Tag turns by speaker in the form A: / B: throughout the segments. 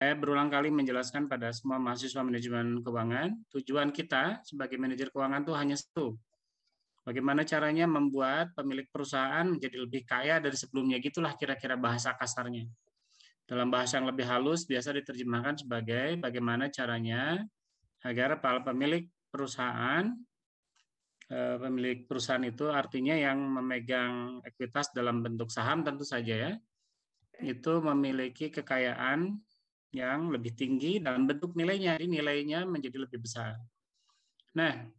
A: Saya berulang kali menjelaskan pada semua mahasiswa manajemen keuangan, tujuan kita sebagai manajer keuangan itu hanya satu. Bagaimana caranya membuat pemilik perusahaan menjadi lebih kaya dari sebelumnya, gitulah kira-kira bahasa kasarnya. Dalam bahasa yang lebih halus biasa diterjemahkan sebagai bagaimana caranya agar para pemilik perusahaan itu artinya yang memegang ekuitas dalam bentuk saham tentu saja ya, itu memiliki kekayaan yang lebih tinggi dalam bentuk nilainya, jadi nilainya menjadi lebih besar. Nah,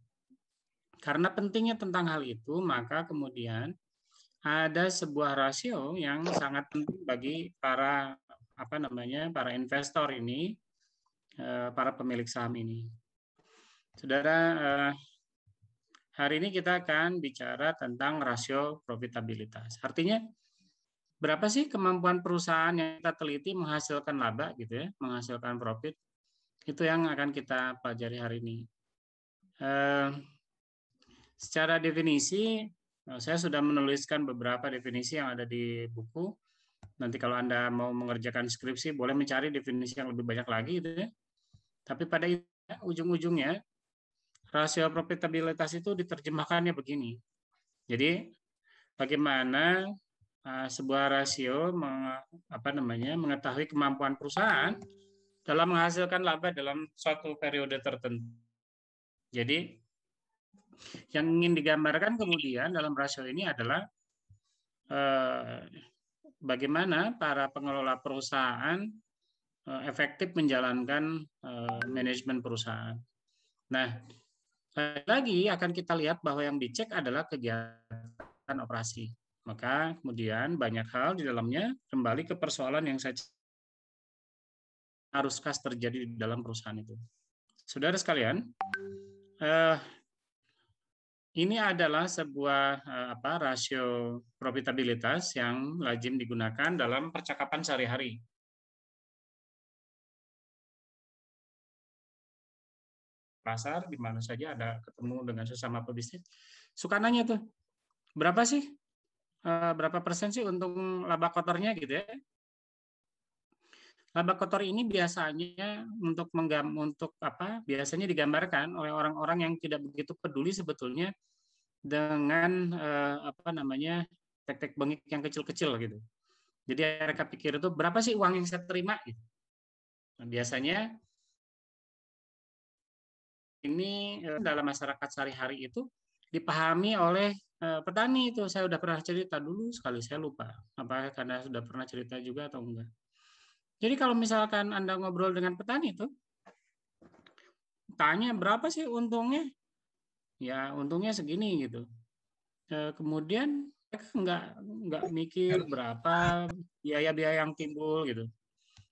A: karena pentingnya tentang hal itu, maka kemudian ada sebuah rasio yang sangat penting bagi para para investor ini, para pemilik saham ini. Saudara, hari ini kita akan bicara tentang rasio profitabilitas. Artinya berapa sih kemampuan perusahaan yang kita teliti menghasilkan laba gitu ya, menghasilkan profit. Itu yang akan kita pelajari hari ini. Secara definisi, saya sudah menuliskan beberapa definisi yang ada di buku. Nanti kalau Anda mau mengerjakan skripsi, boleh mencari definisi yang lebih banyak lagi gitu ya. Tapi pada ujung-ujungnya, rasio profitabilitas itu diterjemahkannya begini. Jadi, bagaimana sebuah rasio mengetahui kemampuan perusahaan dalam menghasilkan laba dalam suatu periode tertentu. Jadi, yang ingin digambarkan kemudian dalam rasio ini adalah bagaimana para pengelola perusahaan efektif menjalankan manajemen perusahaan. Nah, lagi akan kita lihat bahwa yang dicek adalah kegiatan operasi. Maka kemudian banyak hal di dalamnya kembali ke persoalan yang saya haruskah terjadi di dalam perusahaan itu. Saudara sekalian, ini adalah sebuah rasio profitabilitas yang lazim digunakan dalam percakapan sehari-hari. Pasar di mana saja ada ketemu dengan sesama pebisnis, suka nanya tuh, berapa sih, berapa persen sih untung laba kotornya gitu ya. Laba kotor ini biasanya biasanya digambarkan oleh orang-orang yang tidak begitu peduli sebetulnya dengan tek-tek bengik yang kecil-kecil gitu. Jadi mereka pikir itu berapa sih uang yang saya terima gitu. Nah, biasanya ini dalam masyarakat sehari-hari itu dipahami oleh petani itu. Saya sudah pernah cerita dulu sekali, saya lupa. Apakah Anda sudah pernah cerita juga atau enggak? Jadi kalau misalkan Anda ngobrol dengan petani itu, tanya berapa sih untungnya? Ya untungnya segini gitu. Kemudian mereka nggak mikir berapa biaya-biaya yang timbul gitu.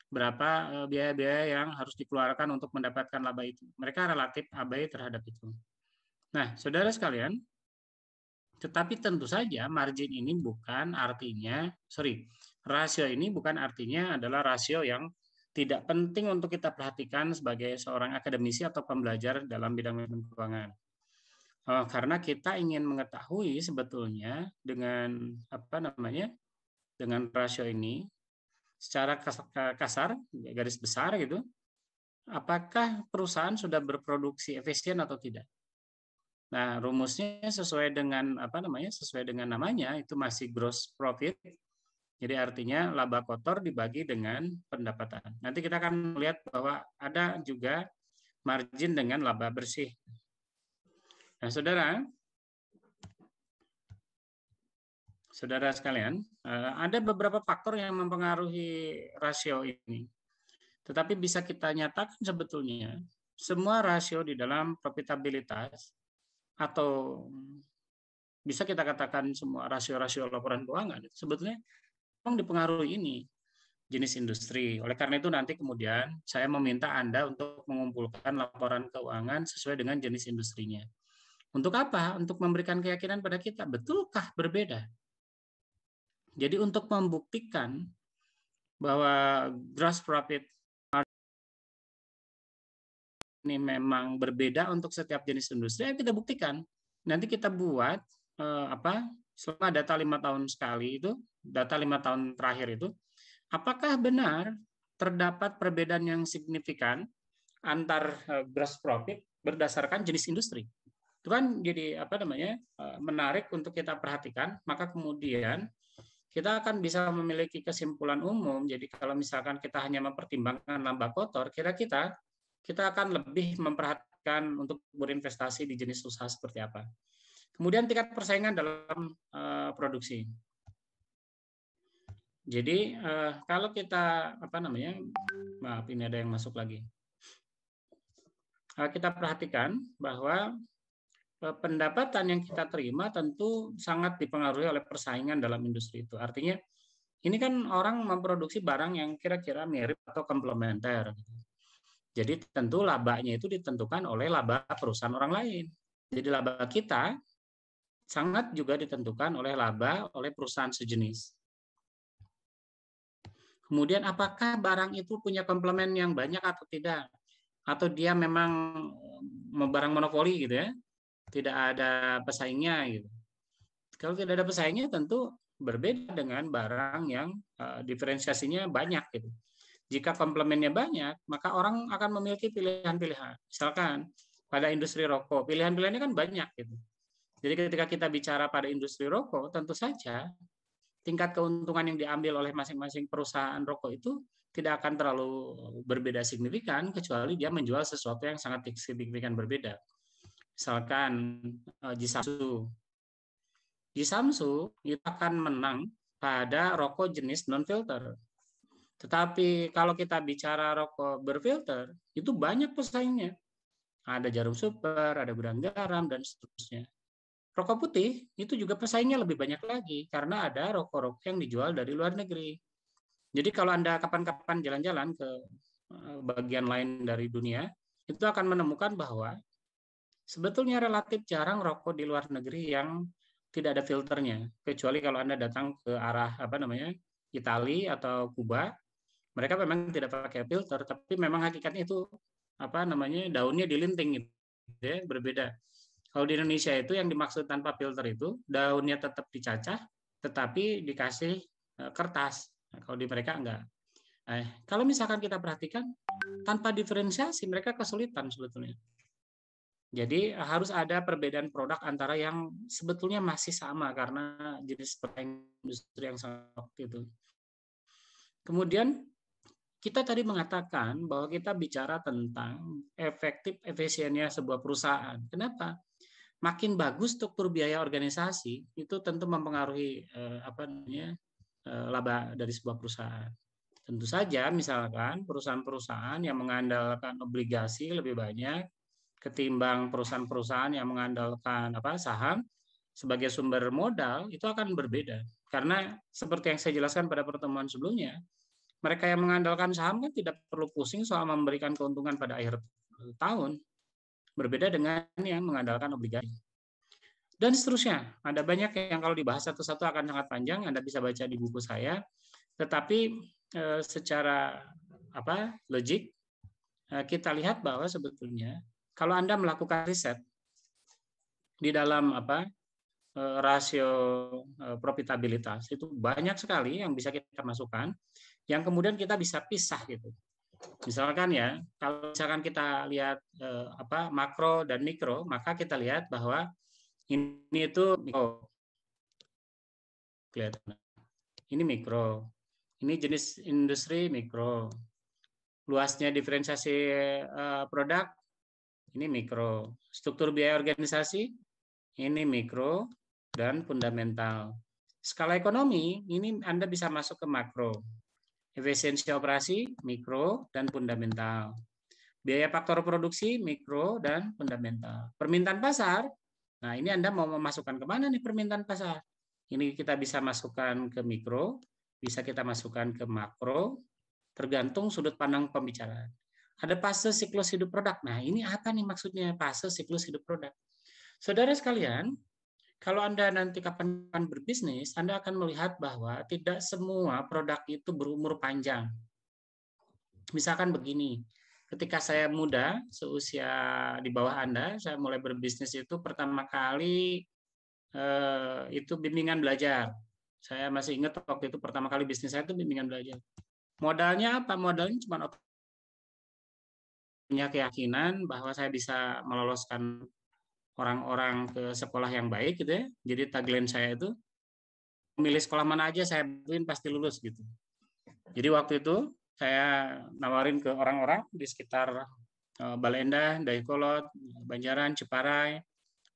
A: Berapa biaya-biaya yang harus dikeluarkan untuk mendapatkan laba itu. Mereka relatif abai terhadap itu. Nah, saudara sekalian, tetapi tentu saja margin ini bukan artinya, rasio ini bukan artinya adalah rasio yang tidak penting untuk kita perhatikan sebagai seorang akademisi atau pembelajar dalam bidang manajemen keuangan. Karena kita ingin mengetahui sebetulnya dengan dengan rasio ini secara kasar, garis besar gitu, apakah perusahaan sudah berproduksi efisien atau tidak. Nah, rumusnya sesuai dengan namanya itu masih gross profit. Jadi artinya laba kotor dibagi dengan pendapatan. Nanti kita akan melihat bahwa ada juga margin dengan laba bersih. Nah, saudara sekalian, ada beberapa faktor yang mempengaruhi rasio ini. Tetapi bisa kita nyatakan sebetulnya semua rasio di dalam profitabilitas atau bisa kita katakan semua rasio-rasio laporan keuangan sebetulnya memang dipengaruhi ini jenis industri. Oleh karena itu nanti kemudian saya meminta Anda untuk mengumpulkan laporan keuangan sesuai dengan jenis industrinya. Untuk apa? Untuk memberikan keyakinan pada kita, betulkah berbeda? Jadi untuk membuktikan bahwa gross profit ini memang berbeda untuk setiap jenis industri, kita buktikan. Nanti kita buat selama data 5 tahun sekali itu, data 5 tahun terakhir itu, apakah benar terdapat perbedaan yang signifikan antar gross profit berdasarkan jenis industri. Itu kan jadi menarik untuk kita perhatikan. Maka kemudian kita akan bisa memiliki kesimpulan umum. Jadi kalau misalkan kita hanya mempertimbangkan laba kotor, kira-kira kita akan lebih memperhatikan untuk berinvestasi di jenis usaha seperti apa. Kemudian tingkat persaingan dalam produksi. Jadi kalau kita maaf ini ada yang masuk lagi. Kita perhatikan bahwa pendapatan yang kita terima tentu sangat dipengaruhi oleh persaingan dalam industri itu. Artinya ini kan orang memproduksi barang yang kira-kira mirip atau komplementer. Jadi tentu labanya itu ditentukan oleh laba perusahaan orang lain. Jadi laba kita sangat juga ditentukan oleh laba oleh perusahaan sejenis. Kemudian apakah barang itu punya komplement yang banyak atau tidak? Atau dia memang barang monopoli gitu ya? Tidak ada pesaingnya gitu. Kalau tidak ada pesaingnya tentu berbeda dengan barang yang diferensiasinya banyak gitu. Jika komplemennya banyak, maka orang akan memiliki pilihan-pilihan. Misalkan pada industri rokok, pilihan-pilihannya kan banyak gitu. Jadi ketika kita bicara pada industri rokok, tentu saja tingkat keuntungan yang diambil oleh masing-masing perusahaan rokok itu tidak akan terlalu berbeda signifikan kecuali dia menjual sesuatu yang sangat signifikan berbeda. Misalkan Jisamsu. Jisamsu itu akan menang pada rokok jenis non-filter. Tetapi kalau kita bicara rokok berfilter, itu banyak pesaingnya. Ada Jarum Super, ada Gudang Garam, dan seterusnya. Rokok putih itu juga pesaingnya lebih banyak lagi karena ada rokok-rokok yang dijual dari luar negeri. Jadi kalau Anda kapan-kapan jalan-jalan ke bagian lain dari dunia, itu akan menemukan bahwa sebetulnya relatif jarang rokok di luar negeri yang tidak ada filternya, kecuali kalau Anda datang ke arah Italia atau Kuba, mereka memang tidak pakai filter, tapi memang hakikatnya itu daunnya dilinting gitu ya, berbeda. Kalau di Indonesia itu yang dimaksud tanpa filter itu daunnya tetap dicacah, tetapi dikasih kertas. Nah, kalau di mereka enggak. Kalau misalkan kita perhatikan tanpa diferensiasi mereka kesulitan sebetulnya. Jadi harus ada perbedaan produk antara yang sebetulnya masih sama karena jenis industri yang sama itu. Kemudian kita tadi mengatakan bahwa kita bicara tentang efisiennya sebuah perusahaan. Kenapa? Makin bagus struktur biaya organisasi itu tentu mempengaruhi laba dari sebuah perusahaan. Tentu saja misalkan perusahaan-perusahaan yang mengandalkan obligasi lebih banyak ketimbang perusahaan-perusahaan yang mengandalkan saham sebagai sumber modal itu akan berbeda. Karena seperti yang saya jelaskan pada pertemuan sebelumnya, mereka yang mengandalkan saham kan tidak perlu pusing soal memberikan keuntungan pada akhir tahun. Berbeda dengan yang mengandalkan obligasi. Dan seterusnya. Ada banyak yang kalau dibahas satu-satu akan sangat panjang, Anda bisa baca di buku saya. Tetapi secara logik kita lihat bahwa sebetulnya kalau Anda melakukan riset di dalam rasio profitabilitas itu banyak sekali yang bisa kita masukkan, yang kemudian kita bisa pisah gitu. Misalkan ya, kalau misalkan kita lihat makro dan mikro, maka kita lihat bahwa ini itu mikro. Kelihatan. Ini mikro. Ini jenis industri mikro. Luasnya diferensiasi produk, ini mikro. Struktur biaya organisasi, ini mikro dan fundamental. Skala ekonomi, ini Anda bisa masuk ke makro. Efisiensi operasi, mikro, dan fundamental. Biaya faktor produksi, mikro, dan fundamental. Permintaan pasar, nah ini Anda mau memasukkan kemana nih permintaan pasar? Ini kita bisa masukkan ke mikro, bisa kita masukkan ke makro, tergantung sudut pandang pembicaraan. Ada fase siklus hidup produk. Nah ini apa nih maksudnya fase siklus hidup produk? Saudara sekalian, kalau Anda nanti kapan berbisnis, Anda akan melihat bahwa tidak semua produk itu berumur panjang. Misalkan begini, ketika saya muda, seusia di bawah Anda, saya mulai berbisnis itu pertama kali itu bimbingan belajar. Saya masih ingat waktu itu pertama kali bisnis saya itu bimbingan belajar. Modalnya apa? Modalnya cuma punya keyakinan bahwa saya bisa meloloskan orang-orang ke sekolah yang baik gitu ya. Jadi tagline saya itu, milih sekolah mana aja saya bantuin pasti lulus gitu. Jadi waktu itu saya nawarin ke orang-orang di sekitar Baleendah, Dayakolot, Banjaran, Ciparai,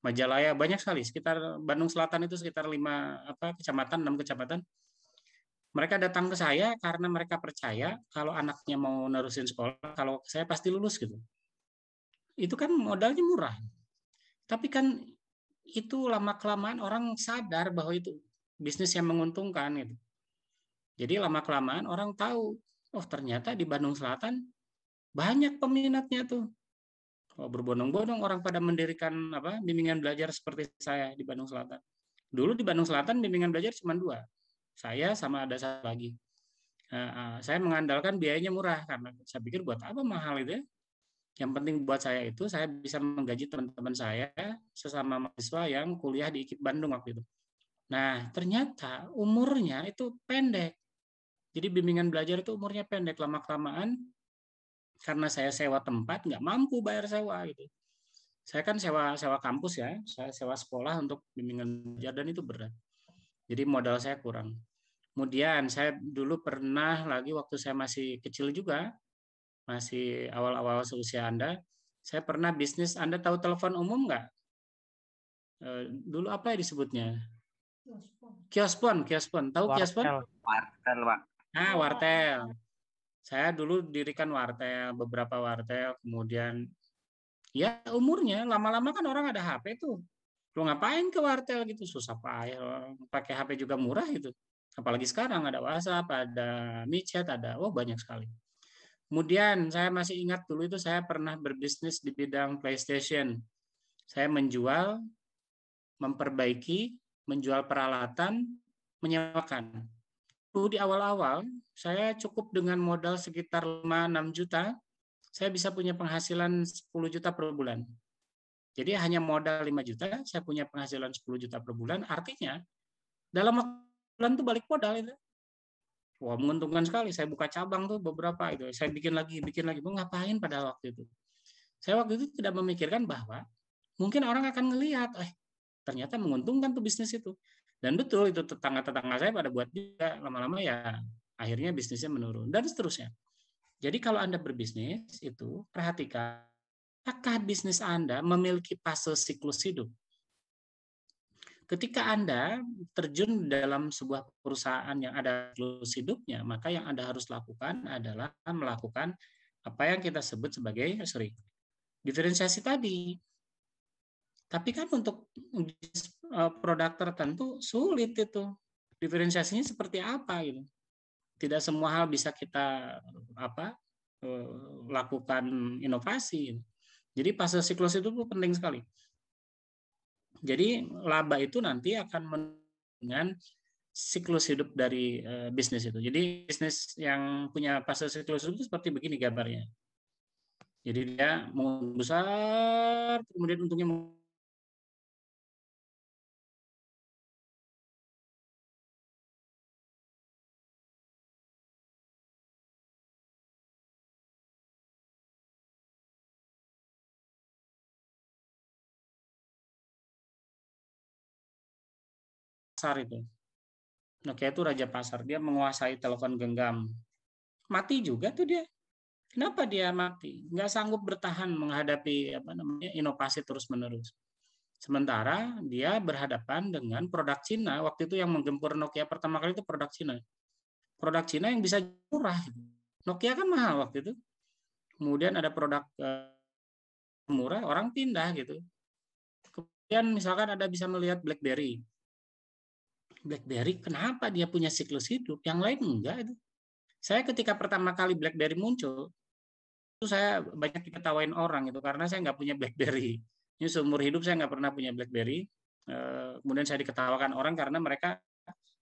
A: Majalaya, banyak sekali. Sekitar Bandung Selatan itu sekitar 5 kecamatan, 6 kecamatan. Mereka datang ke saya karena mereka percaya kalau anaknya mau nerusin sekolah, kalau saya pasti lulus gitu. Itu kan modalnya murah. Tapi kan itu lama-kelamaan orang sadar bahwa itu bisnis yang menguntungkan gitu. Jadi lama-kelamaan orang tahu, oh ternyata di Bandung Selatan banyak peminatnya tuh. Oh, berbondong-bondong orang pada mendirikan bimbingan belajar seperti saya di Bandung Selatan. Dulu di Bandung Selatan bimbingan belajar cuma 2. Saya sama ada satu lagi. Saya mengandalkan biayanya murah karena saya pikir buat apa mahal itu ya. Yang penting buat saya itu saya bisa menggaji teman-teman saya sesama mahasiswa yang kuliah di IKIP Bandung waktu itu. Nah, ternyata umurnya itu pendek. Jadi bimbingan belajar itu umurnya pendek, lama-kelamaan karena saya sewa tempat nggak mampu bayar sewa gitu. Saya kan sewa kampus ya, saya sewa sekolah untuk bimbingan belajar dan itu berat. Jadi modal saya kurang. Kemudian saya dulu pernah lagi waktu saya masih kecil juga, masih awal-awal seusia Anda, saya pernah bisnis. Anda tahu telepon umum nggak? Dulu apa ya disebutnya? Kiospon, kiospon. Tahu kiospon?
B: Wartel.
C: Wartel, Pak.
A: Ah, wartel. Saya dulu dirikan wartel, beberapa wartel, kemudian ya umurnya lama-lama kan orang ada HP tuh. Lu ngapain ke wartel gitu? Susah payah. Pakai HP juga murah gitu. Apalagi sekarang ada WhatsApp, ada micet, ada banyak sekali. Kemudian saya masih ingat dulu itu saya pernah berbisnis di bidang PlayStation. Saya menjual, memperbaiki, menjual peralatan, menyewakan. Dulu di awal-awal saya cukup dengan modal sekitar 5-6 juta, saya bisa punya penghasilan 10 juta per bulan. Jadi hanya modal 5 juta, saya punya penghasilan 10 juta per bulan, artinya dalam bulan itu balik modal itu. Wah, menguntungkan sekali. Saya buka cabang tuh beberapa itu. Saya bikin lagi. Mau ngapain pada waktu itu? Saya waktu itu tidak memikirkan bahwa mungkin orang akan ngelihat, ternyata menguntungkan tuh bisnis itu. Dan betul itu tetangga-tetangga saya pada buat juga. Lama-lama ya akhirnya bisnisnya menurun dan seterusnya. Jadi kalau Anda berbisnis itu perhatikan apakah bisnis Anda memiliki fase siklus hidup. Ketika Anda terjun dalam sebuah perusahaan yang ada siklus hidupnya, maka yang Anda harus lakukan adalah melakukan apa yang kita sebut sebagai diferensiasi tadi. Tapi kan untuk produk tertentu sulit itu. Diferensiasinya seperti apa gitu. Tidak semua hal bisa kita lakukan inovasi. Jadi fase siklus itu penting sekali. Jadi laba itu nanti akan dengan siklus hidup dari bisnis itu. Jadi bisnis yang punya fase siklus itu seperti begini gambarnya. Jadi dia mau besar, kemudian untungnya besar itu. Nokia itu raja pasar, dia menguasai telepon genggam. Mati juga tuh dia. Kenapa dia mati? Nggak sanggup bertahan menghadapi inovasi terus-menerus. Sementara dia berhadapan dengan produk Cina. Waktu itu yang menggempur Nokia pertama kali itu produk Cina. Produk Cina yang bisa murah. Nokia kan mahal waktu itu. Kemudian ada produk murah, orang pindah gitu. Kemudian misalkan ada bisa melihat BlackBerry. BlackBerry kenapa dia punya siklus hidup, yang lain enggak itu. Saya ketika pertama kali BlackBerry muncul, itu saya banyak diketawain orang itu karena saya nggak punya BlackBerry. Ini seumur hidup saya nggak pernah punya BlackBerry. Kemudian saya diketawakan orang karena mereka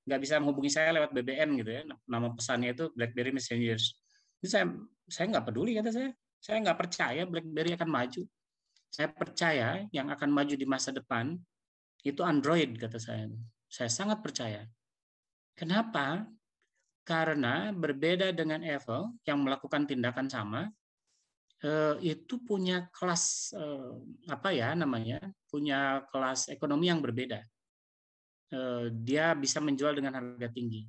A: nggak bisa menghubungi saya lewat BBM gitu ya. Nama pesannya itu BlackBerry Messengers. Ini saya nggak peduli kata saya. Saya nggak percaya BlackBerry akan maju. Saya percaya yang akan maju di masa depan itu Android kata saya. Saya sangat percaya. Kenapa? Karena berbeda dengan Apple yang melakukan tindakan sama, itu punya kelas punya kelas ekonomi yang berbeda. Dia bisa menjual dengan harga tinggi.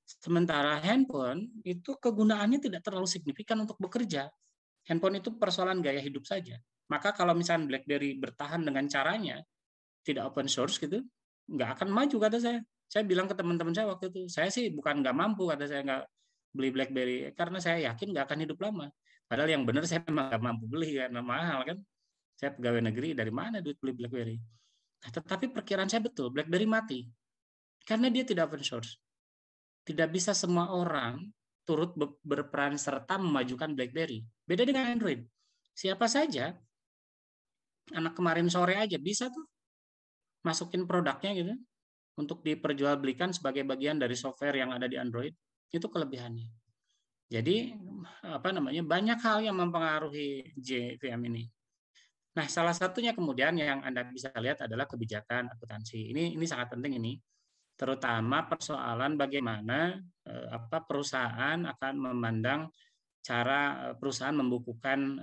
A: Sementara handphone itu kegunaannya tidak terlalu signifikan untuk bekerja. Handphone itu persoalan gaya hidup saja. Maka kalau misalnya BlackBerry bertahan dengan caranya, tidak open source gitu, nggak akan maju kata saya. Saya bilang ke teman-teman saya waktu itu, saya sih bukan nggak mampu, kata saya nggak beli BlackBerry, karena saya yakin nggak akan hidup lama. Padahal yang benar saya memang nggak mampu beli karena mahal kan. Saya pegawai negeri, dari mana duit beli BlackBerry? Nah, tetapi perkiraan saya betul, BlackBerry mati. Karena dia tidak open source. Tidak bisa semua orang turut berperan serta memajukan BlackBerry. Beda dengan Android. Siapa saja, anak kemarin sore aja bisa tuh masukin produknya gitu untuk diperjualbelikan sebagai bagian dari software yang ada di Android. Itu kelebihannya. Jadi banyak hal yang mempengaruhi JVM ini. Nah, salah satunya kemudian yang Anda bisa lihat adalah kebijakan akuntansi. Ini sangat penting ini, terutama persoalan bagaimana perusahaan akan memandang cara perusahaan membukukan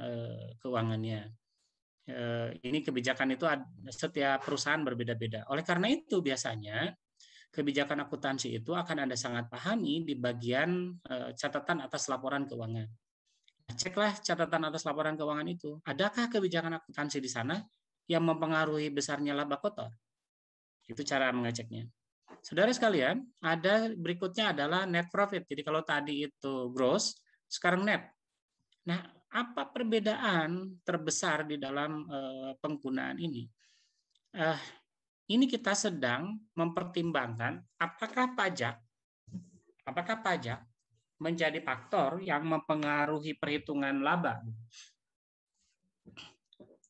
A: keuangannya. Ini kebijakan itu setiap perusahaan berbeda-beda. Oleh karena itu biasanya kebijakan akuntansi itu akan Anda sangat pahami di bagian catatan atas laporan keuangan. Ceklah catatan atas laporan keuangan itu. Adakah kebijakan akuntansi di sana yang mempengaruhi besarnya laba kotor? Itu cara mengeceknya. Saudara sekalian, ada berikutnya adalah net profit. Jadi kalau tadi itu gross, sekarang net. Nah, apa perbedaan terbesar di dalam penggunaan ini? Ini kita sedang mempertimbangkan apakah pajak menjadi faktor yang mempengaruhi perhitungan laba.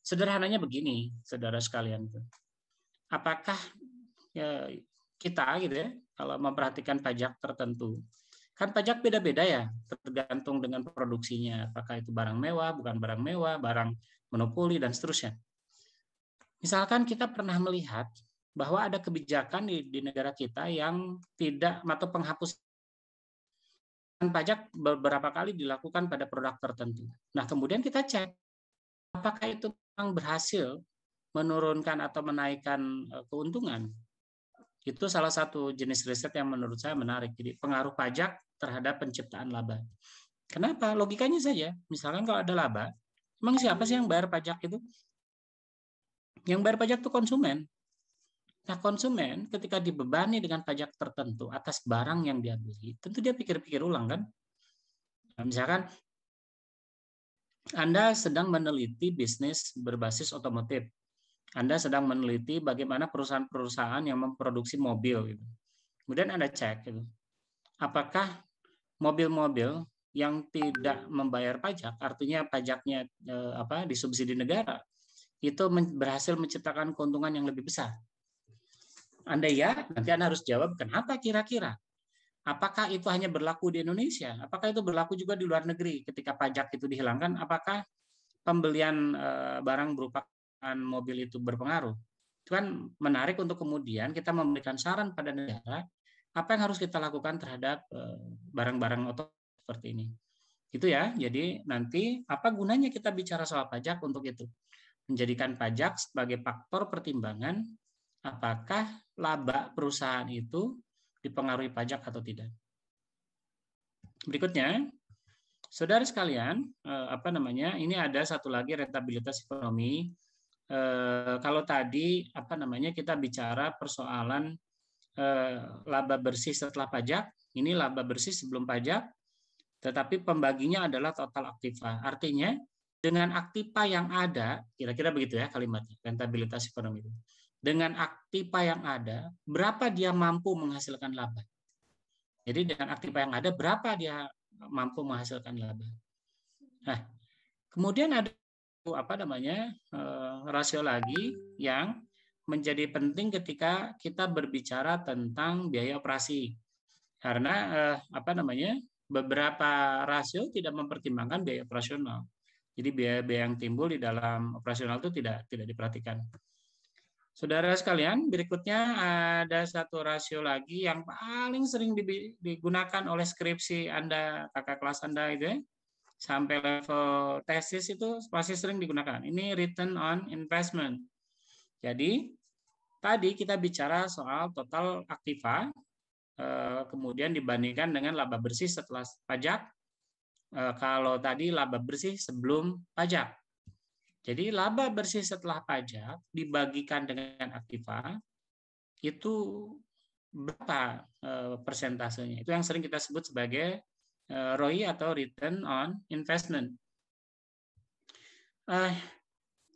A: Sederhananya begini, saudara sekalian. Apakah kita gitu ya, kalau memperhatikan pajak tertentu, kan pajak beda-beda ya, tergantung dengan produksinya. Apakah itu barang mewah, bukan barang mewah, barang monopoli, dan seterusnya. Misalkan kita pernah melihat bahwa ada kebijakan di negara kita yang tidak atau penghapusan pajak beberapa kali dilakukan pada produk tertentu. Nah, kemudian kita cek apakah itu memang berhasil menurunkan atau menaikkan keuntungan. Itu salah satu jenis riset yang menurut saya menarik. Jadi pengaruh pajak terhadap penciptaan laba. Kenapa? Logikanya saja. Misalkan kalau ada laba, emang siapa sih yang bayar pajak itu? Yang bayar pajak itu konsumen. Nah, konsumen ketika dibebani dengan pajak tertentu atas barang yang dia beli, tentu dia pikir-pikir ulang kan? Nah, misalkan Anda sedang meneliti bisnis berbasis otomotif. Anda sedang meneliti bagaimana perusahaan-perusahaan yang memproduksi mobil. Gitu. Kemudian Anda cek, gitu, apakah mobil-mobil yang tidak membayar pajak, artinya pajaknya disubsidi negara, itu berhasil menciptakan keuntungan yang lebih besar. Andai ya, nanti Anda harus jawab, kenapa kira-kira? Apakah itu hanya berlaku di Indonesia? Apakah itu berlaku juga di luar negeri? Ketika pajak itu dihilangkan, apakah pembelian barang berupa mobil itu berpengaruh? Itu kan menarik untuk kemudian kita memberikan saran pada negara, apa yang harus kita lakukan terhadap barang-barang otomotif seperti ini. Itu ya, jadi nanti apa gunanya kita bicara soal pajak untuk itu? Menjadikan pajak sebagai faktor pertimbangan apakah laba perusahaan itu dipengaruhi pajak atau tidak. Berikutnya, saudara sekalian, ini ada satu lagi rentabilitas ekonomi. Kalau tadi kita bicara persoalan laba bersih setelah pajak, ini laba bersih sebelum pajak, tetapi pembaginya adalah total aktiva. Artinya dengan aktiva yang ada, kira-kira begitu ya kalimatnya, rentabilitas ekonomi itu. Dengan aktiva yang ada, berapa dia mampu menghasilkan laba? Jadi dengan aktiva yang ada, berapa dia mampu menghasilkan laba? Nah, kemudian ada rasio lagi yang menjadi penting ketika kita berbicara tentang biaya operasi. Karena beberapa rasio tidak mempertimbangkan biaya operasional. Jadi biaya-biaya yang timbul di dalam operasional itu tidak diperhatikan. Saudara sekalian, berikutnya ada satu rasio lagi yang paling sering digunakan oleh skripsi Anda, kakak kelas Anda itu ya, sampai level tesis itu masih sering digunakan. Ini return on investment. Jadi, tadi kita bicara soal total aktiva, kemudian dibandingkan dengan laba bersih setelah pajak. Kalau tadi laba bersih sebelum pajak. Jadi laba bersih setelah pajak dibagikan dengan aktiva itu berapa persentasenya? Itu yang sering kita sebut sebagai ROI atau return on investment.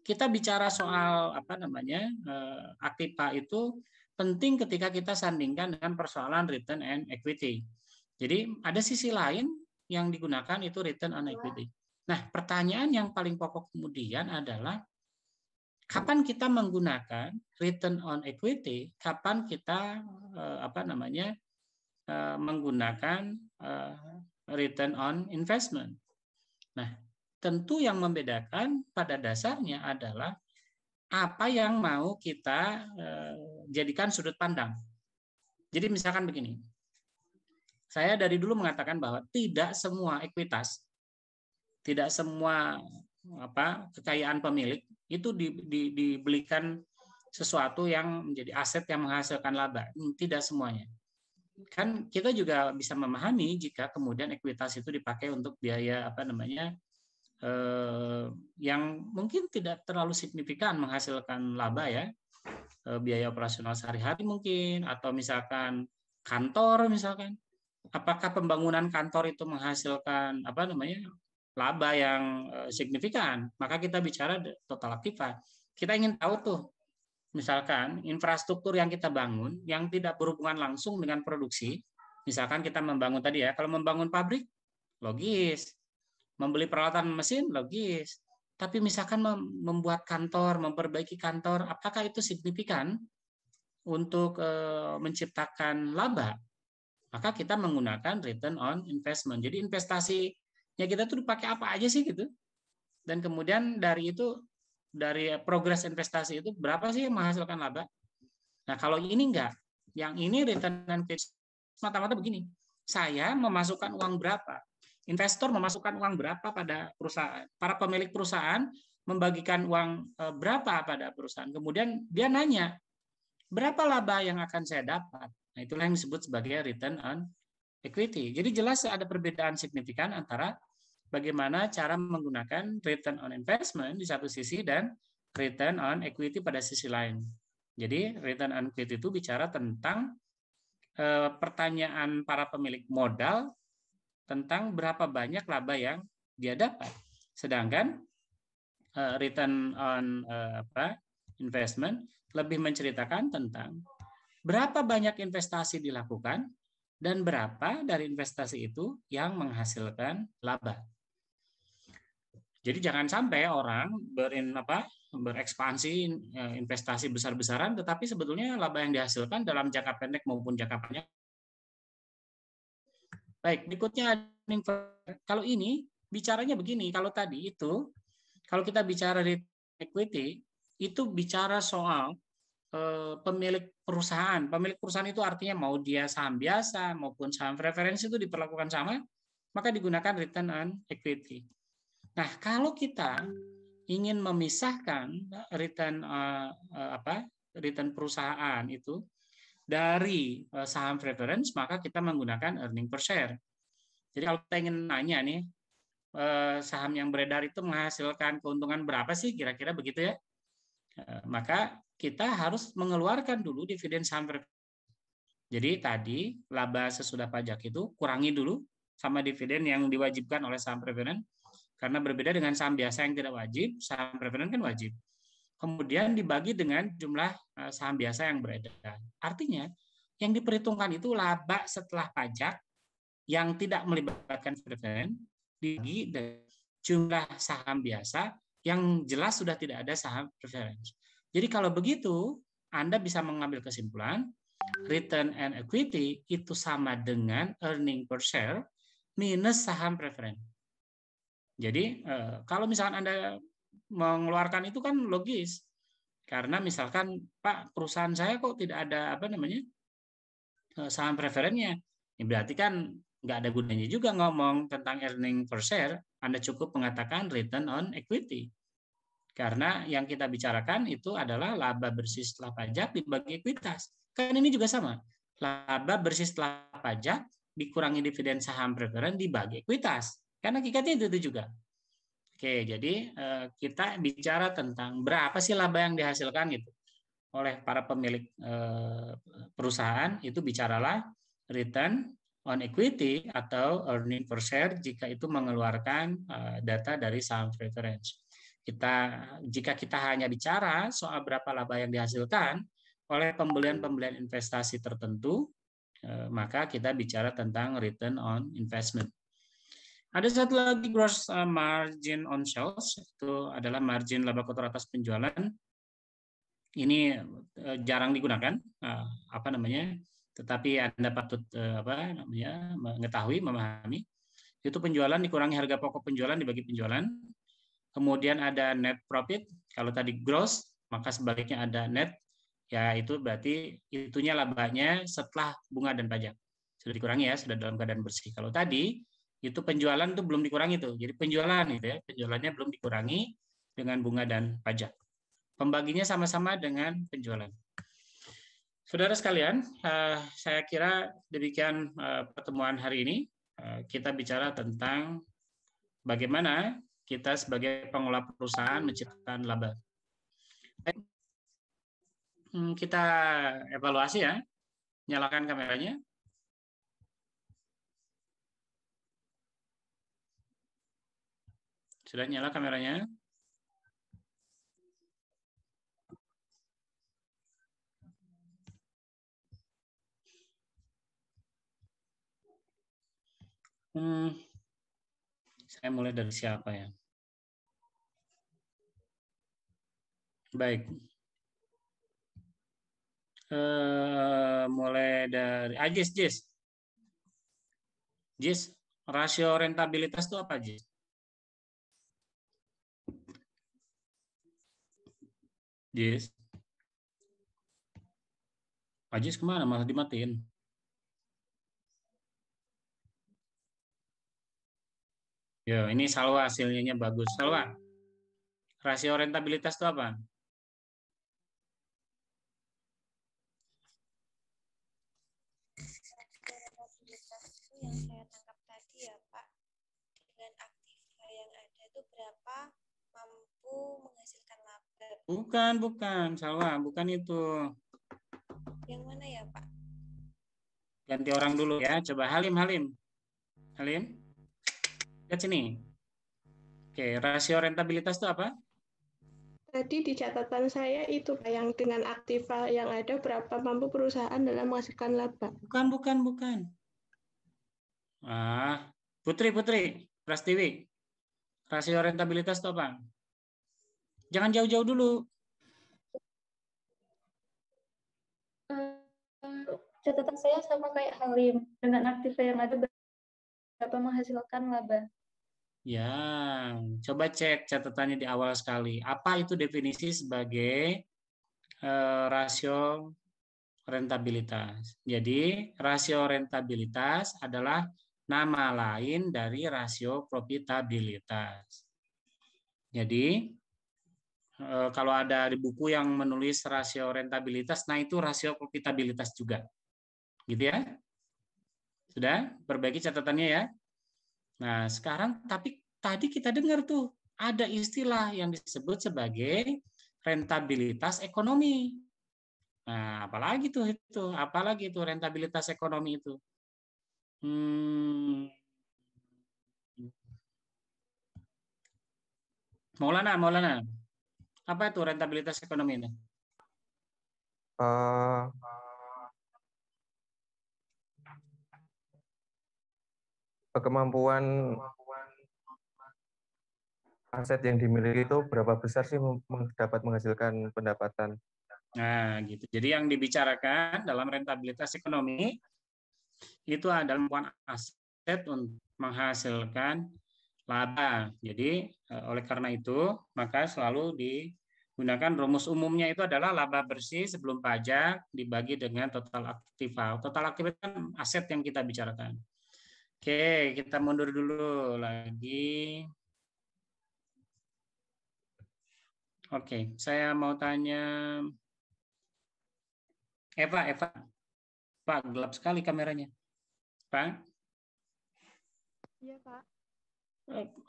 A: Kita bicara soal aktiva itu penting ketika kita sandingkan dengan persoalan return on equity. Jadi ada sisi lain yang digunakan itu return on equity. Nah, pertanyaan yang paling pokok kemudian adalah kapan kita menggunakan return on equity, kapan kita menggunakan return on investment. Nah, tentu yang membedakan pada dasarnya adalah apa yang mau kita jadikan sudut pandang. Jadi misalkan begini, saya dari dulu mengatakan bahwa tidak semua ekuitas, tidak semua kekayaan pemilik itu dibelikan sesuatu yang menjadi aset yang menghasilkan laba. Tidak semuanya. Kan kita juga bisa memahami jika kemudian ekuitas itu dipakai untuk biaya yang mungkin tidak terlalu signifikan menghasilkan laba ya, biaya operasional sehari-hari mungkin, atau misalkan kantor misalkan. Apakah pembangunan kantor itu menghasilkan laba yang signifikan? Maka kita bicara total aktiva. Kita ingin tahu tuh, misalkan infrastruktur yang kita bangun yang tidak berhubungan langsung dengan produksi, misalkan kita membangun tadi ya, kalau membangun pabrik, logis. Membeli peralatan mesin, logis. Tapi misalkan membuat kantor, memperbaiki kantor, apakah itu signifikan untuk menciptakan laba? Maka kita menggunakan return on investment. Jadi investasinya kita tuh dipakai apa aja sih gitu. Dan kemudian dari progres investasi itu berapa sih yang menghasilkan laba? Nah, kalau ini enggak. Yang ini return on investment mata-mata begini. Saya memasukkan uang berapa? Investor memasukkan uang berapa pada perusahaan? Para pemilik perusahaan membagikan uang berapa pada perusahaan? Kemudian dia nanya, berapa laba yang akan saya dapat? Nah, itulah yang disebut sebagai return on equity. Jadi jelas ada perbedaan signifikan antara bagaimana cara menggunakan return on investment di satu sisi dan return on equity pada sisi lain. Jadi return on equity itu bicara tentang pertanyaan para pemilik modal tentang berapa banyak laba yang dia dapat. Sedangkan return on investment lebih menceritakan tentang berapa banyak investasi dilakukan dan berapa dari investasi itu yang menghasilkan laba. Jadi jangan sampai orang berekspansi investasi besar-besaran, tetapi sebetulnya laba yang dihasilkan dalam jangka pendek maupun jangka panjang. Baik, berikutnya kalau ini bicaranya begini, kalau tadi itu, kalau kita bicara equity, itu bicara soal pemilik perusahaan. Pemilik perusahaan itu artinya mau dia saham biasa maupun saham preferensi itu diperlakukan sama, maka digunakan return on equity. Nah, kalau kita ingin memisahkan return perusahaan itu dari saham preference, maka kita menggunakan earning per share. Jadi kalau kita ingin nanya nih, saham yang beredar itu menghasilkan keuntungan berapa sih kira-kira begitu ya? Maka kita harus mengeluarkan dulu dividen saham preference. Jadi tadi laba sesudah pajak itu kurangi dulu sama dividen yang diwajibkan oleh saham preference, karena berbeda dengan saham biasa yang tidak wajib, saham preference kan wajib. Kemudian dibagi dengan jumlah saham biasa yang beredar. Artinya yang diperhitungkan itu laba setelah pajak yang tidak melibatkan preference dibagi dengan jumlah saham biasa yang jelas sudah tidak ada saham preference. Jadi kalau begitu, Anda bisa mengambil kesimpulan return on equity itu sama dengan earning per share minus saham preference. Jadi kalau misalkan Anda mengeluarkan itu kan logis. Karena misalkan, Pak, perusahaan saya kok tidak ada apa namanya saham preferennya, ya berarti kan nggak ada gunanya juga ngomong tentang earning per share. Anda cukup mengatakan return on equity. Karena yang kita bicarakan itu adalah laba bersih setelah pajak dibagi ekuitas. Kan ini juga sama. Laba bersih setelah pajak dikurangi dividen saham preferen dibagi ekuitas. Karena hakikatnya itu juga. Oke, jadi kita bicara tentang berapa sih laba yang dihasilkan gitu oleh para pemilik perusahaan, itu bicaralah return on equity atau earning per share jika itu mengeluarkan data dari saham preference. Jika kita hanya bicara soal berapa laba yang dihasilkan oleh pembelian-pembelian investasi tertentu, maka kita bicara tentang return on investment. Ada satu lagi gross margin on sales, itu adalah margin laba kotor atas penjualan. Ini jarang digunakan, apa namanya? Tetapi Anda patut mengetahui, memahami. Itu penjualan dikurangi harga pokok penjualan dibagi penjualan. Kemudian ada net profit. Kalau tadi gross, maka sebaliknya ada net. Ya itu berarti itunya labanya setelah bunga dan pajak. Sudah dikurangi ya, sudah dalam keadaan bersih. Kalau tadi itu penjualan itu belum dikurangi tuh. Jadi penjualan gitu ya, penjualannya belum dikurangi dengan bunga dan pajak. Pembaginya sama-sama dengan penjualan. Saudara sekalian, saya kira demikian pertemuan hari ini. Kita bicara tentang bagaimana kita sebagai pengelola perusahaan menciptakan laba. Kita evaluasi ya. Nyalakan kameranya. Sudah nyala kameranya? Saya mulai dari siapa ya? Baik. Mulai dari Jis. Jis, rasio rentabilitas itu apa, Jis? Jis. Jis kemana? Malah dimatiin. Yo, ini Salwa hasilnya bagus. Salwa, rasio rentabilitas itu apa?
B: Yang saya tangkap tadi ya Pak, dengan aktiva yang ada itu berapa mampu menghasilkan laba?
A: Bukan, Salwa, bukan itu.
B: Yang mana ya Pak?
A: Ganti orang dulu ya. Coba Halim. Lihat sini. Oke, rasio rentabilitas itu apa?
C: Tadi di catatan saya itu yang dengan aktiva yang ada berapa mampu perusahaan dalam menghasilkan laba.
A: Bukan. Putri, Prastiwi. Rasio rentabilitas itu apa? Jangan jauh-jauh dulu.
D: Catatan saya sama kayak Halim, dengan aktiva yang ada berapa menghasilkan laba.
A: Ya, coba cek catatannya di awal sekali. Apa itu definisi sebagai rasio rentabilitas? Jadi, rasio rentabilitas adalah nama lain dari rasio profitabilitas. Jadi, kalau ada di buku yang menulis rasio rentabilitas, nah itu rasio profitabilitas juga. Gitu ya? Sudah? Perbaiki catatannya ya. Nah, sekarang tapi tadi kita dengar tuh ada istilah yang disebut sebagai rentabilitas ekonomi. Nah, apalagi tuh itu? Apalagi itu rentabilitas ekonomi itu? Maulana. Apa itu rentabilitas ekonomi ini?
E: Kemampuan aset yang dimiliki itu berapa besar sih dapat menghasilkan pendapatan?
A: Nah, gitu. Jadi yang dibicarakan dalam rentabilitas ekonomi itu adalah kemampuan aset untuk menghasilkan laba. Jadi oleh karena itu maka selalu Gunakan rumus umumnya itu adalah laba bersih sebelum pajak dibagi dengan total aktiva. Total aktiva kan aset yang kita bicarakan. Oke, kita mundur dulu lagi. Oke, saya mau tanya Eva. Pak, gelap sekali kameranya. Pak?
C: Iya, Pak.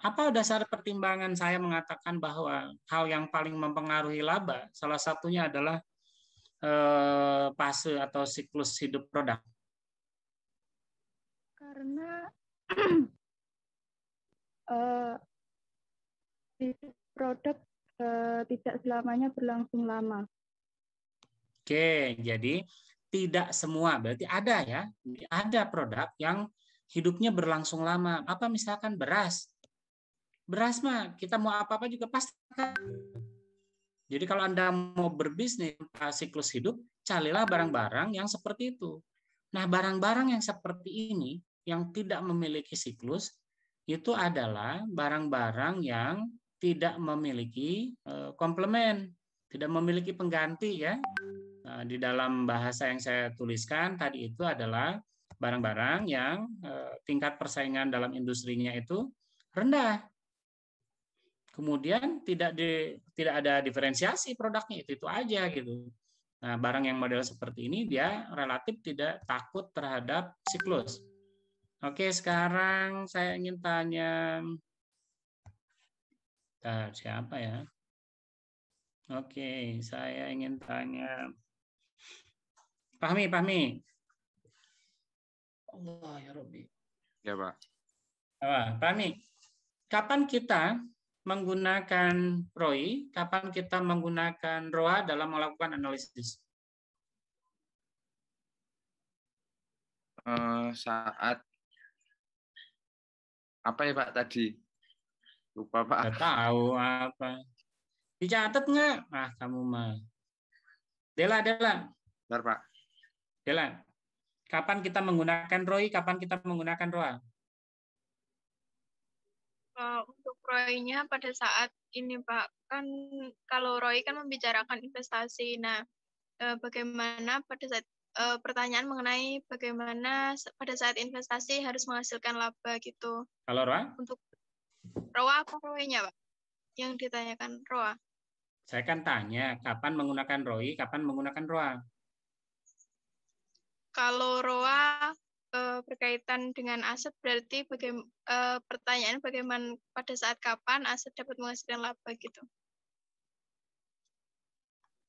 A: Apa dasar pertimbangan saya mengatakan bahwa hal yang paling mempengaruhi laba salah satunya adalah fase atau siklus hidup produk?
F: Karena produk tidak selamanya berlangsung lama.
A: Oke, jadi tidak semua, berarti ada ya, ada produk yang hidupnya berlangsung lama. Apa misalkan beras? Beras mah kita mau apa-apa juga pasti. Jadi kalau Anda mau berbisnis siklus hidup, carilah barang-barang yang seperti itu. Nah, barang-barang yang seperti ini, yang tidak memiliki siklus, itu adalah barang-barang yang tidak memiliki komplement, tidak memiliki pengganti ya. Nah, di dalam bahasa yang saya tuliskan tadi itu adalah barang-barang yang tingkat persaingan dalam industrinya itu rendah. Kemudian tidak ada diferensiasi produknya, itu aja gitu. Nah, barang yang model seperti ini dia relatif tidak takut terhadap siklus. Oke, sekarang saya ingin tanya siapa ya? Oke, saya ingin tanya Fahmi. Allah ya Rabbi.
G: Ya, Pak.
A: Fahmi, kapan kita menggunakan ROI, kapan kita menggunakan ROA dalam melakukan analisis?
G: Saat apa ya Pak tadi? Lupa Pak.
A: Nggak tahu apa. Dicatat nggak? Ah, kamu mah. Dela.
G: Bentar Pak.
A: Dela, kapan kita menggunakan ROI, kapan kita menggunakan ROA?
B: Untuk ROI-nya pada saat ini Pak, kan kalau ROI kan membicarakan investasi. Nah, bagaimana pada saat pertanyaan mengenai bagaimana pada saat investasi harus menghasilkan laba gitu.
A: Kalau ROA?
B: Untuk ROA apa ROI-nya Pak? Yang ditanyakan ROA.
A: Saya kan tanya kapan menggunakan ROI, kapan menggunakan ROA.
B: Kalau ROA berkaitan dengan aset berarti pertanyaan bagaimana pada saat kapan aset dapat menghasilkan laba gitu.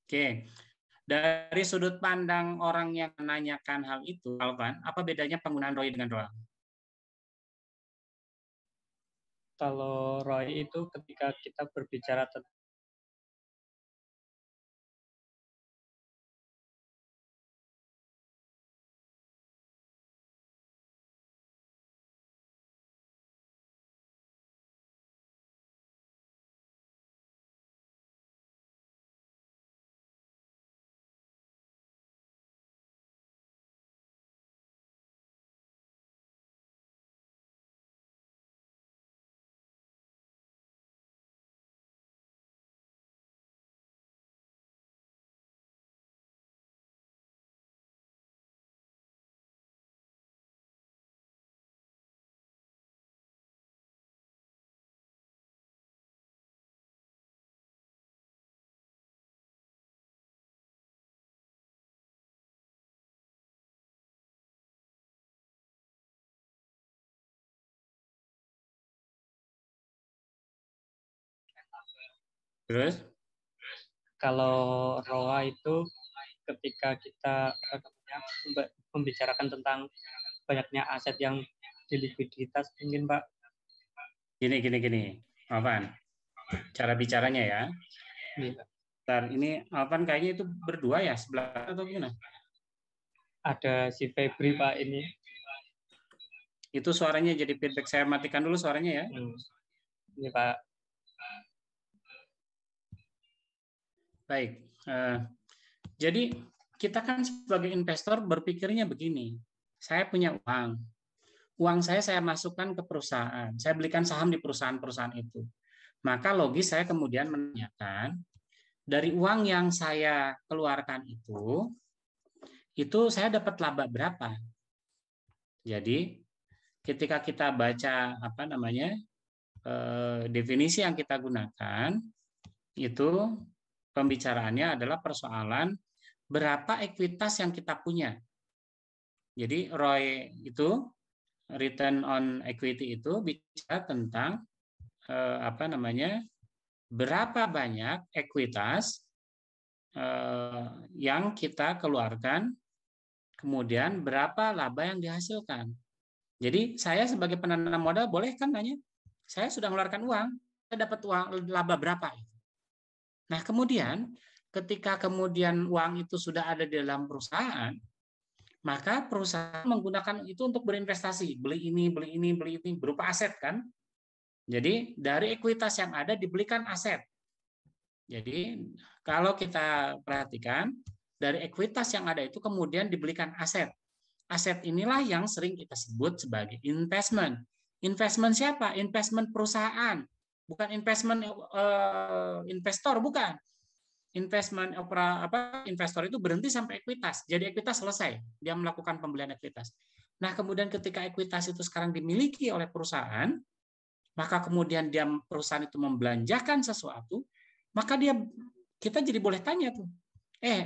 A: Oke. Dari sudut pandang orang yang menanyakan hal itu, Alvan, apa bedanya penggunaan ROI dengan ROA?
H: Kalau ROI itu ketika kita berbicara tentang
A: Terus?
H: Kalau ROA itu ketika kita membicarakan tentang banyaknya aset yang dilikuiditas mungkin Pak.
A: Gini. Alvan, cara bicaranya ya.
H: Iya.
A: Bentar, ini Alvan kayaknya itu berdua ya, sebelah atau gimana?
H: Ada si Febri Pak ini.
A: Itu suaranya jadi feedback. Saya matikan dulu suaranya ya.
H: Ini Pak.
A: Baik. Jadi kita kan sebagai investor berpikirnya begini. Saya punya uang. Uang saya masukkan ke perusahaan. Saya belikan saham di perusahaan-perusahaan itu. Maka logis saya kemudian menanyakan, dari uang yang saya keluarkan itu saya dapat laba berapa. Jadi ketika kita baca definisi yang kita gunakan, itu pembicaraannya adalah persoalan berapa ekuitas yang kita punya. Jadi ROI itu, return on equity itu bicara tentang berapa banyak ekuitas yang kita keluarkan, kemudian berapa laba yang dihasilkan. Jadi saya sebagai penanam modal boleh kan nanya, saya sudah mengeluarkan uang, saya dapat uang laba berapa? Nah kemudian ketika kemudian uang itu sudah ada di dalam perusahaan, maka perusahaan menggunakan itu untuk berinvestasi, beli ini berupa aset kan. Jadi dari ekuitas yang ada dibelikan aset. Jadi kalau kita perhatikan dari ekuitas yang ada itu kemudian dibelikan aset. Aset inilah yang sering kita sebut sebagai investment. Investment siapa? Investment perusahaan, bukan investment investor, bukan. Investment investor itu berhenti sampai ekuitas. Jadi ekuitas selesai, dia melakukan pembelian ekuitas. Nah, kemudian ketika ekuitas itu sekarang dimiliki oleh perusahaan, maka kemudian perusahaan itu membelanjakan sesuatu, maka kita jadi boleh tanya tuh,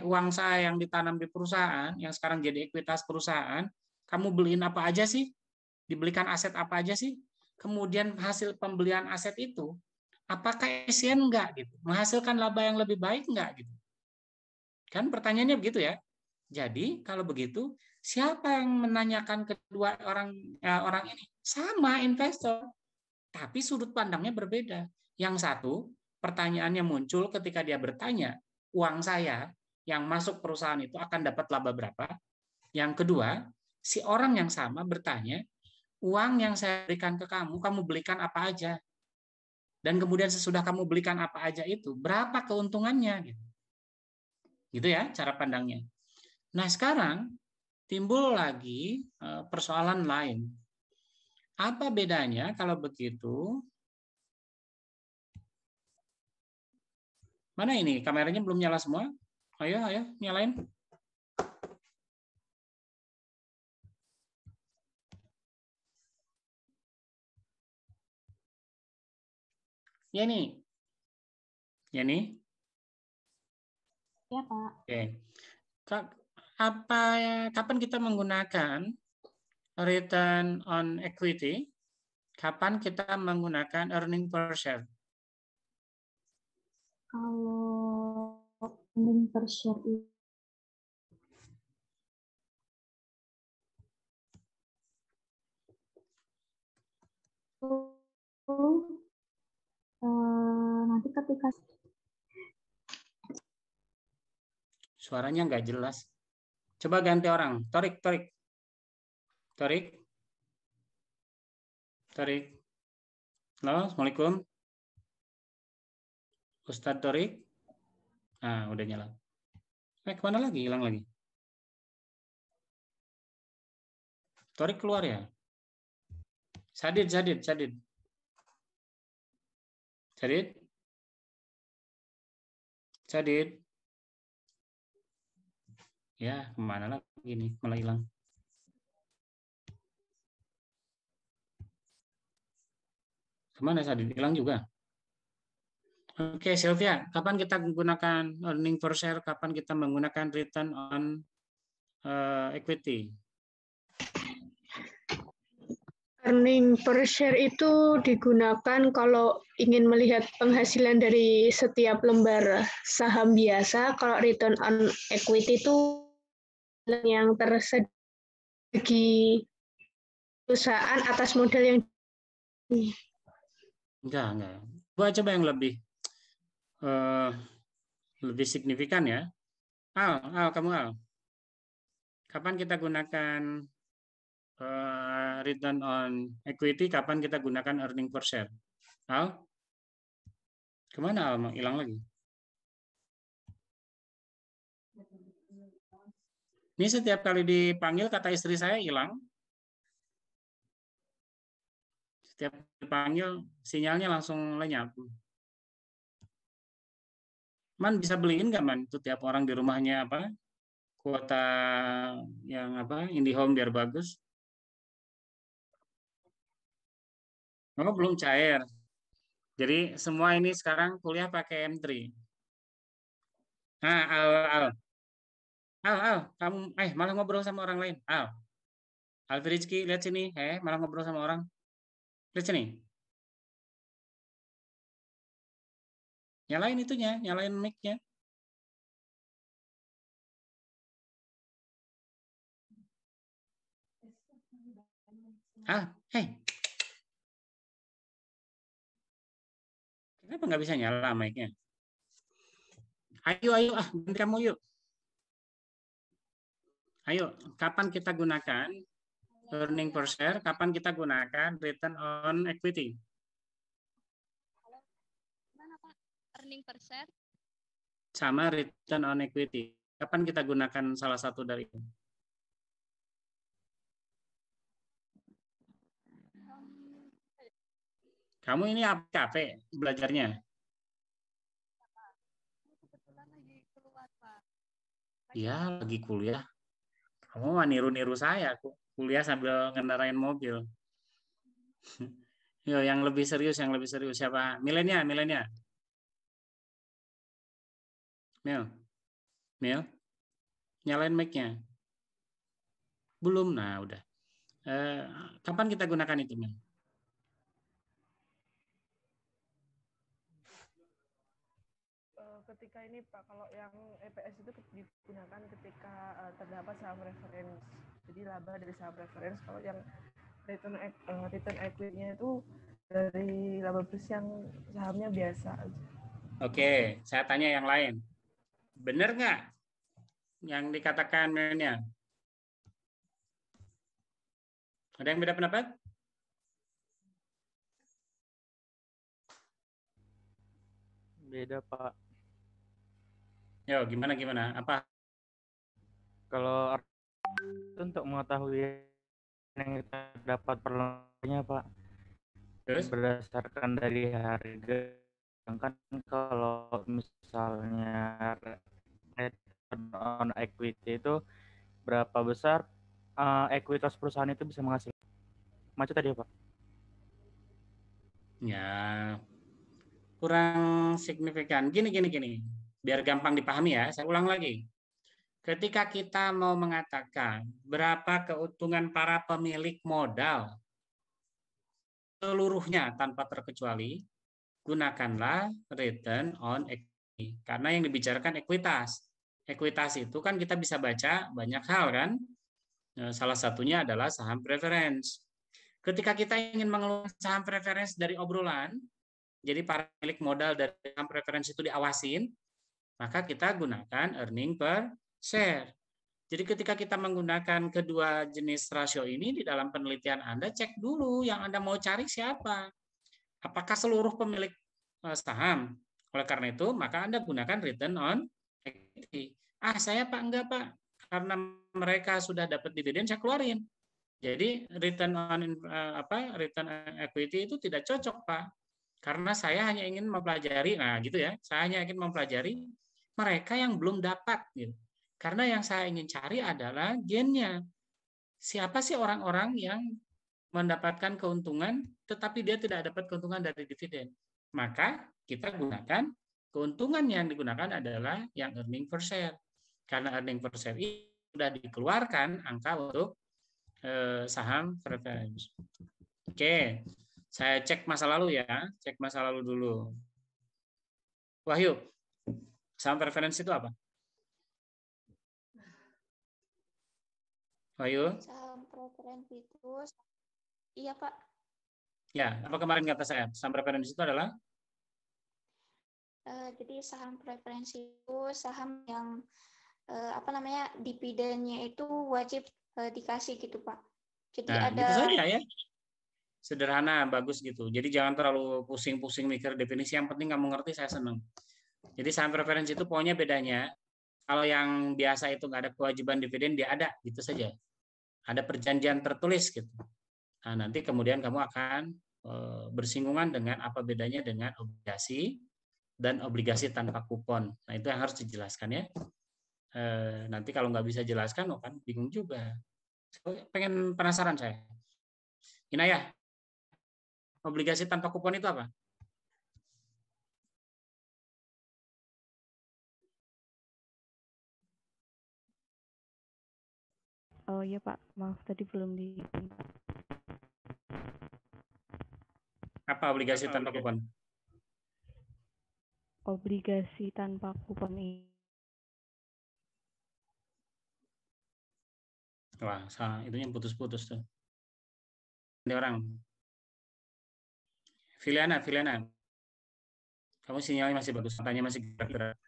A: uang saya yang ditanam di perusahaan, yang sekarang jadi ekuitas perusahaan, kamu beliin apa aja sih? Dibelikan aset apa aja sih? Kemudian hasil pembelian aset itu, apakah efisien enggak gitu? Menghasilkan laba yang lebih baik enggak gitu? Kan pertanyaannya begitu ya. Jadi kalau begitu, siapa yang menanyakan kedua orang ini? Sama investor, tapi sudut pandangnya berbeda. Yang satu, pertanyaannya muncul ketika dia bertanya, uang saya yang masuk perusahaan itu akan dapat laba berapa? Yang kedua, si orang yang sama bertanya, uang yang saya berikan ke kamu belikan apa aja? Dan kemudian sesudah kamu belikan apa aja itu, berapa keuntungannya? Gitu ya cara pandangnya. Nah sekarang timbul lagi persoalan lain. Apa bedanya kalau begitu? Mana ini? Kameranya belum nyala semua? Ayo, nyalain. Ya nih.
F: Ya, Pak.
A: Oke. Kapan kita menggunakan return on equity? Kapan kita menggunakan earning per share?
F: Kalau earning per share itu nanti ketika
A: Suaranya nggak jelas. Coba ganti orang. Torik. Halo, Assalamualaikum. Ustadz Torik. Nah, udah nyala. Kemana lagi? Hilang lagi. Torik keluar ya? Sadid. Ya, kemana lagi nih? Malah hilang. Kemana Sadid? Hilang juga. Oke, Sylvia, kapan kita menggunakan earning per share? Kapan kita menggunakan return on equity?
C: Earning per share itu digunakan kalau ingin melihat penghasilan dari setiap lembar saham biasa. Kalau return on equity itu yang tersedia bagi perusahaan atas modal yang
A: Enggak. Coba yang lebih signifikan ya. Kamu Al. Kapan kita gunakan return on equity? Kapan kita gunakan earning per share? Al? Kemana Al? Hilang lagi. Ini setiap kali dipanggil kata istri saya hilang. Setiap dipanggil sinyalnya langsung lenyap. Man bisa beliin nggak Man? Itu tiap orang di rumahnya apa? Kuota yang apa? IndiHome biar bagus. Oh, belum cair. Jadi semua ini sekarang kuliah pakai M3. Nah, Al, kamu malah ngobrol sama orang lain. Alfrizki, lihat sini. Malah ngobrol sama orang. Lihat sini. Nyalain itunya, nyalain mic-nya. Kenapa nggak bisa nyala mic-nya? Ayo, ganti kamu yuk. Ayo, kapan kita gunakan earning per share? Kapan kita gunakan return on equity?
I: Mana Pak? Earning per share?
A: Sama return on equity. Kapan kita gunakan salah satu dari itu? Kamu ini apa capek belajarnya?
I: Kebetulan lagi keluar Pak.
A: Iya, lagi kuliah. Kamu mah niru-niru saya, kuliah sambil ngendarain mobil. Yo, yang lebih serius siapa? Milenia. Mil, nyalain mic-nya. Belum, nah udah. Kapan kita gunakan itu, Mil?
J: Ketika ini Pak, kalau yang EPS itu digunakan ketika terdapat saham reference. Jadi laba dari saham reference. Kalau yang return equity-nya itu dari laba bersih yang sahamnya biasa aja.
A: Oke, saya tanya yang lain. Benar nggak yang dikatakan Milenia? Ada yang beda pendapat?
K: Beda Pak.
A: Yo, gimana? Apa?
K: Kalau untuk mengetahui yang kita dapat perlakuannya Pak,
A: Terus?
K: Berdasarkan dari harga. Sedangkan kalau misalnya return on equity itu berapa besar ekuitas perusahaan itu bisa menghasilkan. Macet tadi ya Pak?
A: Ya, kurang signifikan. Gini. Biar gampang dipahami ya, saya ulang lagi. Ketika kita mau mengatakan berapa keuntungan para pemilik modal seluruhnya tanpa terkecuali, gunakanlah return on equity. Karena yang dibicarakan ekuitas. Ekuitas itu kan kita bisa baca banyak hal kan. Salah satunya adalah saham preference. Ketika kita ingin mengeluarkan saham preference dari obrolan, jadi para pemilik modal dari saham preference itu diawasin, maka kita gunakan earning per share. Jadi ketika kita menggunakan kedua jenis rasio ini di dalam penelitian Anda, cek dulu yang Anda mau cari siapa. Apakah seluruh pemilik saham? Oleh karena itu, maka Anda gunakan return on equity. Saya Pak, enggak Pak. Karena mereka sudah dapat dividen, saya keluarin. Jadi return on return on equity itu tidak cocok Pak. Karena saya hanya ingin mempelajari, saya hanya ingin mempelajari mereka yang belum dapat. Gitu. Karena yang saya ingin cari adalah gennya. Siapa sih orang-orang yang mendapatkan keuntungan, tetapi dia tidak dapat keuntungan dari dividen. Maka kita gunakan keuntungan yang digunakan adalah yang earning per share. Karena earning per share ini sudah dikeluarkan angka untuk saham preference. Oke, saya cek masa lalu ya. Cek masa lalu dulu. Wahyu, saham preference itu apa? Wahyu?
D: Saham preferensi itu, iya Pak.
A: Ya, apa kemarin kata saya? Saham preferensi itu adalah?
D: Jadi saham preferensi itu saham yang dividennya itu wajib dikasih gitu Pak. Jadi ada.
A: Gitu saja ya. Sederhana, bagus gitu. Jadi jangan terlalu pusing-pusing mikir definisi. Yang penting kamu ngerti, saya senang. Jadi saham preferensi itu pokoknya bedanya. Kalau yang biasa itu nggak ada kewajiban dividen, dia ada, gitu saja. Ada perjanjian tertulis gitu. Nah, nanti kemudian kamu akan bersinggungan dengan apa bedanya dengan obligasi. dan obligasi tanpa kupon. Nah, itu yang harus dijelaskan ya. Nanti kalau nggak bisa jelaskan, kan bingung juga. Pengen penasaran saya. Inayah, obligasi tanpa kupon itu apa?
F: Oh iya Pak, maaf tadi belum di.
A: Apa obligasi tanpa kupon?
F: Obligasi tanpa kupon ini.
A: Wah, salah. Itu yang putus-putus tuh. Ini orang. Filiana. Kamu sinyalnya masih bagus, matanya masih gerak-gerak.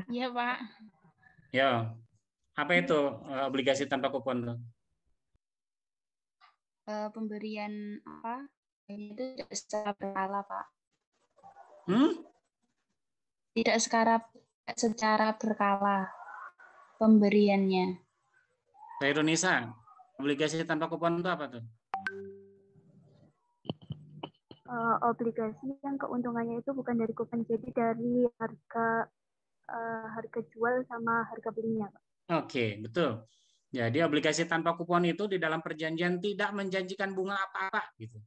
L: Iya, Pak.
A: Ya, apa itu obligasi tanpa kupon tuh?
L: Pemberian apa? Itu tidak secara berkala, Pak. Tidak secara berkala pemberiannya.
A: Saya Indonesia, obligasi tanpa kupon itu apa tuh?
M: Obligasi yang keuntungannya itu bukan dari kupon, jadi dari harga jual sama harga belinya, Pak.
A: Oke, betul. Jadi obligasi tanpa kupon itu di dalam perjanjian tidak menjanjikan bunga apa-apa gitu.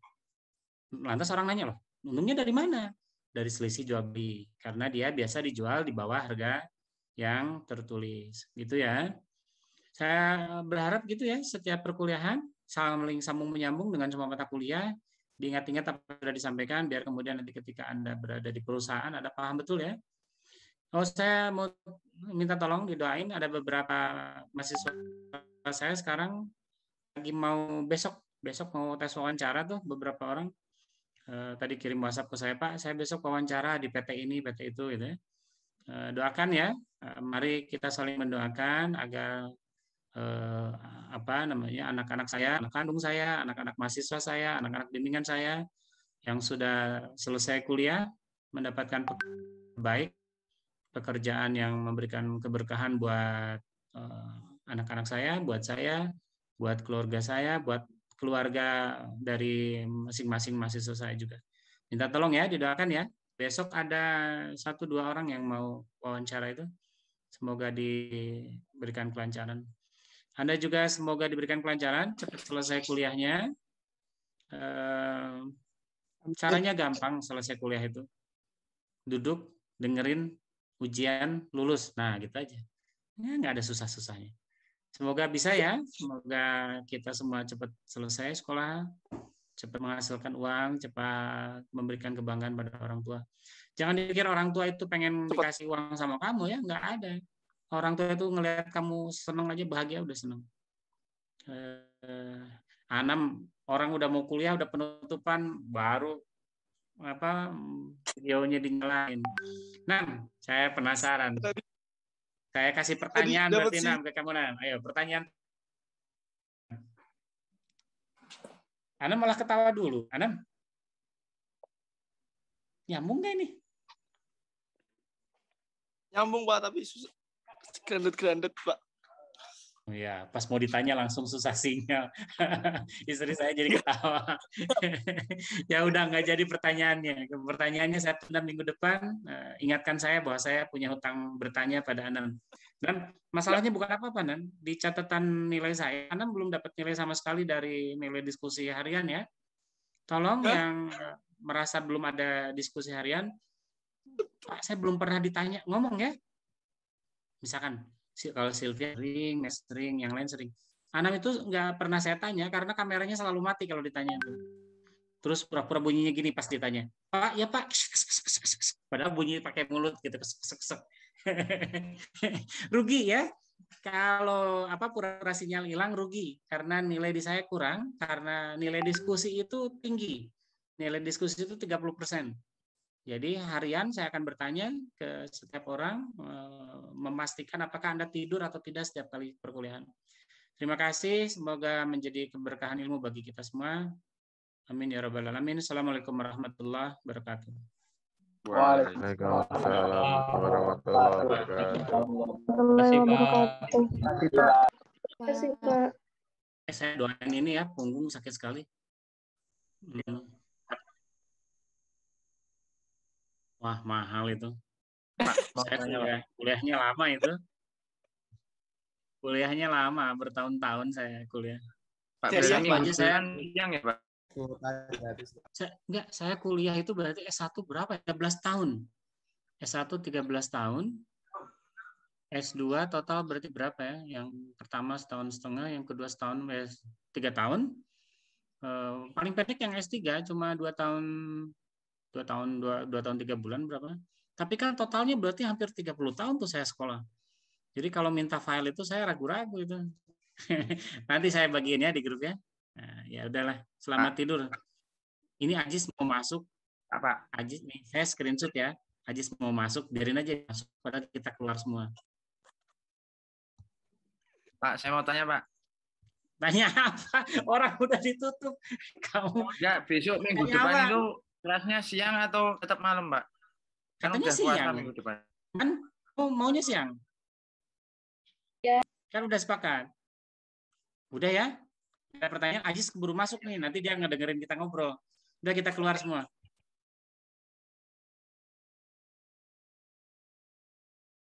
A: Lantas orang nanya loh, untungnya dari mana? Dari selisih jual beli, karena dia biasa dijual di bawah harga yang tertulis, gitu ya. Saya berharap gitu ya, setiap perkuliahan saling sambung menyambung dengan semua mata kuliah, diingat-ingat apa yang sudah disampaikan, biar kemudian nanti ketika Anda berada di perusahaan, Anda paham betul ya. Oh, saya mau minta tolong didoain, ada beberapa mahasiswa saya sekarang lagi mau besok mau tes wawancara tuh, beberapa orang tadi kirim WhatsApp ke saya, Pak, saya besok wawancara di PT ini, PT itu gitu ya. Doakan ya, mari kita saling mendoakan agar anak-anak saya, anak kandung saya, anak-anak mahasiswa saya, anak-anak bimbingan saya yang sudah selesai kuliah mendapatkan baik, pekerjaan yang memberikan keberkahan buat anak-anak saya, buat keluarga saya, buat keluarga dari masing-masing mahasiswa saya juga. Minta tolong ya, didoakan ya. Besok ada 1-2 orang yang mau wawancara itu. Semoga diberikan kelancaran. Anda juga semoga diberikan kelancaran, cepat selesai kuliahnya. Caranya gampang selesai kuliah itu. Duduk, dengerin, ujian, lulus. Nah, gitu aja. Ya, nggak ada susah-susahnya. Semoga bisa ya. Semoga kita semua cepat selesai sekolah, cepat menghasilkan uang, cepat memberikan kebanggaan pada orang tua. Jangan dipikir orang tua itu pengen dikasih uang sama kamu ya, nggak ada. Orang tua itu ngelihat kamu senang aja, bahagia udah senang. Anam, orang udah mau kuliah, udah penutupan, baru videonya dinyalain. Nam, saya penasaran. Saya kasih pertanyaan berarti Nam ke kamu Nam. Ayo pertanyaan. Anam malah ketawa dulu. Anam, nyambung nggak ini?
N: Nyambung Pak, tapi susah. Grandet Pak.
A: Oh ya, pas mau ditanya langsung susah sinyal. Istri saya jadi ketawa. Ya udah nggak jadi pertanyaannya. Pertanyaannya saya tunda minggu depan. Ingatkan saya bahwa saya punya hutang bertanya pada Anam. Dan masalahnya bukan apa-apa, Nan. Di catatan nilai saya, Anam belum dapat nilai sama sekali dari nilai diskusi harian ya. Tolong yang merasa belum ada diskusi harian, Pak, saya belum pernah ditanya, ngomong ya. Misalkan, kalau Sylvia sering, yang lain sering. Anam itu nggak pernah saya tanya, karena kameranya selalu mati kalau ditanya itu. Terus pura-pura bunyinya gini pas ditanya. Pak, ya Pak. Padahal bunyi pakai mulut gitu. Rugi ya. Kalau pura-pura sinyal hilang rugi. Karena nilai di saya kurang, karena nilai diskusi itu tinggi. Nilai diskusi itu 30%. Jadi harian saya akan bertanya ke setiap orang, memastikan apakah Anda tidur atau tidak setiap kali perkuliahan. Terima kasih, semoga menjadi keberkahan ilmu bagi kita semua. Amin ya rabbal alamin. Assalamualaikum warahmatullahi wabarakatuh.
E: Waalaikumsalam warahmatullahi wabarakatuh.
C: Terima kasih Pak.
A: Saya doain ini ya, punggung sakit sekali. Wah, mahal itu.
K: Pak, mau
A: Saya
K: tanya, Pak.
A: kuliahnya lama itu. Kuliahnya lama, bertahun-tahun saya kuliah.
G: Pak,
N: Dari
G: berarti
N: apa?
G: minggu
A: Saya
G: siang ya, Pak?
A: enggak, saya kuliah itu berarti S1 berapa? 13 tahun. S1 13 tahun. S2 total berarti berapa ya? Yang pertama setahun setengah, yang kedua setahun, 3 tahun. Paling pendek yang S3 cuma 2 tahun 2 tahun 3 bulan berapa? Tapi kan totalnya berarti hampir 30 tahun tuh saya sekolah. Jadi kalau minta file itu saya ragu-ragu itu. Nanti saya bagiin ya di grup ya. Nah, ya udahlah, selamat tidur. Ini Ajis mau masuk.
G: Pak.
A: Ajis nih, saya screenshot ya. Ajis mau masuk, biarin aja masuk. Padahal kita keluar semua.
G: Pak, saya mau tanya, Pak.
A: Tanya apa? Orang udah ditutup. Kamu
G: Ya, besok minggu
A: tanya
G: depan
A: apa?
G: itu kelasnya siang atau tetap malam, Pak? Kan
A: Katanya
G: udah puasa
A: siang.
G: minggu depan.
A: Kan maunya siang.
D: Ya.
A: Kan udah sepakat. Udah ya? Ada pertanyaan, Ajis keburu masuk nih. Nanti dia ngedengerin kita ngobrol. Udah kita keluar semua.